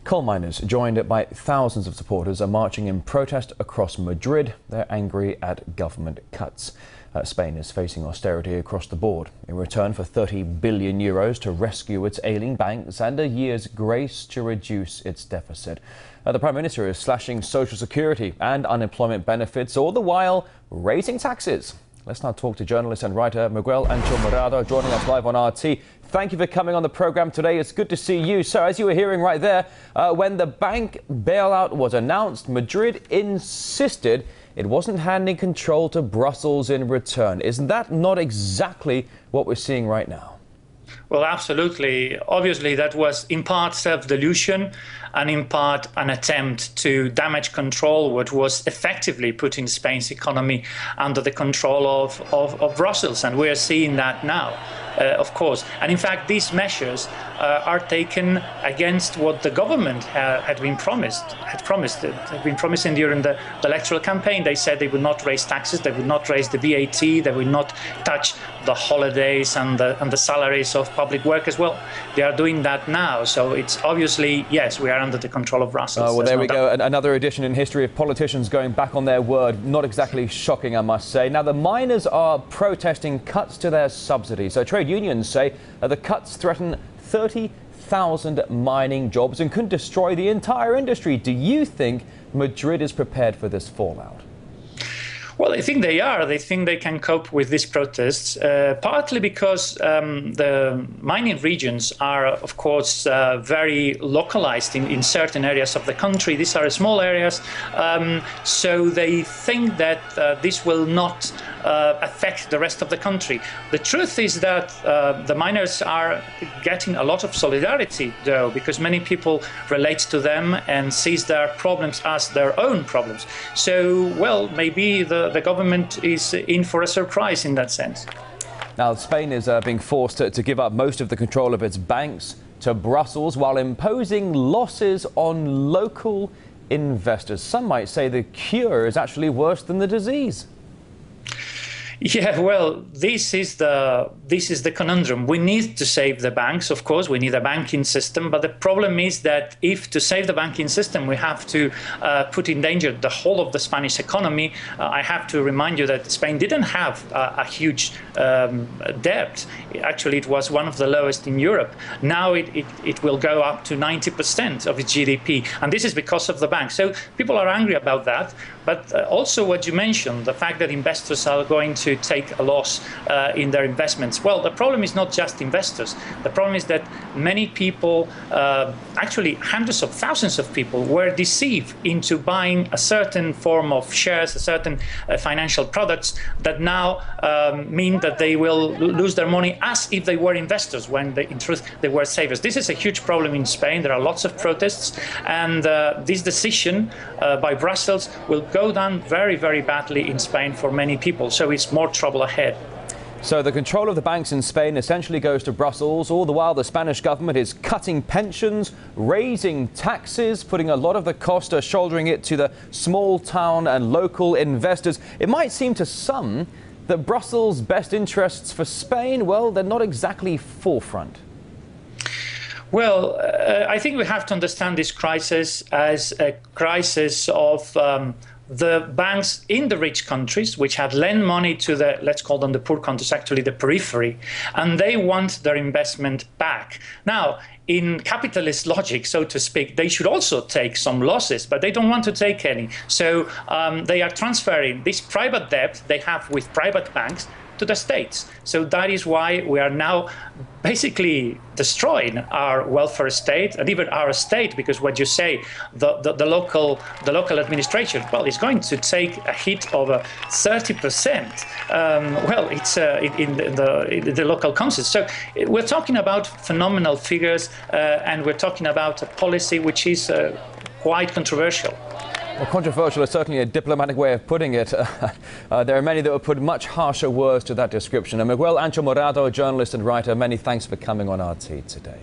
Coal miners, joined by thousands of supporters, are marching in protest across Madrid. They're angry at government cuts. Spain is facing austerity across the board in return for €30 billion to rescue its ailing banks and a year's grace to reduce its deficit. The Prime Minister is slashing social security and unemployment benefits, all the while raising taxes. Let's now talk to journalist and writer Miguel Ancho Morado, joining us live on RT. Thank you for coming on the programme today. It's good to see you. So, as you were hearing right there, when the bank bailout was announced, Madrid insisted it wasn't handing control to Brussels in return. Isn't that not exactly what we're seeing right now? Well, absolutely. Obviously, that was in part self-delusion and in part an attempt to damage control what was effectively putting Spain's economy under the control of Brussels. And we're seeing that now, of course. And in fact, these measures are taken against what the government had been promising during the electoral campaign. They said they would not raise taxes, they would not raise the VAT, they would not touch the holidays and the salaries of public workers. Well, they are doing that now. So it's obviously, yes, we are under the control of Brussels. Oh, well, there we go. Another edition in history of politicians going back on their word. Not exactly shocking, I must say. Now, the miners are protesting cuts to their subsidies. So trade unions say the cuts threaten 30,000 mining jobs and could destroy the entire industry. Do you think Madrid is prepared for this fallout? Well, I think they are. They think they can cope with these protests, partly because the mining regions are, of course, very localized in certain areas of the country. These are small areas, so they think that this will not affect the rest of the country. The truth is that the miners are getting a lot of solidarity, though, because many people relate to them and sees their problems as their own problems. So, well, maybe the government is in for a surprise in that sense. Now, Spain is being forced to give up most of the control of its banks to Brussels while imposing losses on local investors. Some might say the cure is actually worse than the disease. Yeah, well, this is the conundrum. We need to save the banks, of course. We need a banking system. But the problem is that if to save the banking system, we have to put in danger the whole of the Spanish economy. I have to remind you that Spain didn't have a huge debt. Actually, it was one of the lowest in Europe. Now it will go up to 90% of its GDP. And this is because of the banks. So people are angry about that. But also what you mentioned, the fact that investors are going to take a loss in their investments. Well, the problem is not just investors. The problem is that many people, actually hundreds of thousands of people, were deceived into buying a certain form of shares, a certain financial products that now mean that they will lose their money as if they were investors when in truth they were savers. This is a huge problem in Spain. There are lots of protests, and this decision by Brussels will go down very, very badly in Spain for many people. So it's more trouble ahead. So the control of the banks in Spain essentially goes to Brussels. All the while, the Spanish government is cutting pensions, raising taxes, putting a lot of the cost, shouldering it to the small town and local investors. It might seem to some that Brussels' best interests for Spain, well, they're not exactly forefront. Well, I think we have to understand this crisis as a crisis of the banks in the rich countries, which had lent money to the, let's call them the poor countries, actually the periphery, and they want their investment back. Now, in capitalist logic, so to speak, they should also take some losses, but they don't want to take any. So they are transferring this private debt they have with private banks to the states. So that is why we are now basically destroying our welfare state and even our state, because what you say, the local administration, well, it's going to take a hit of 30%. Well, it's in the local councils. So we're talking about phenomenal figures, and we're talking about a policy which is quite controversial. Well, controversial is certainly a diplomatic way of putting it. There are many that would put much harsher words to that description. And Miguel Ancho Morado, journalist and writer, many thanks for coming on RT today.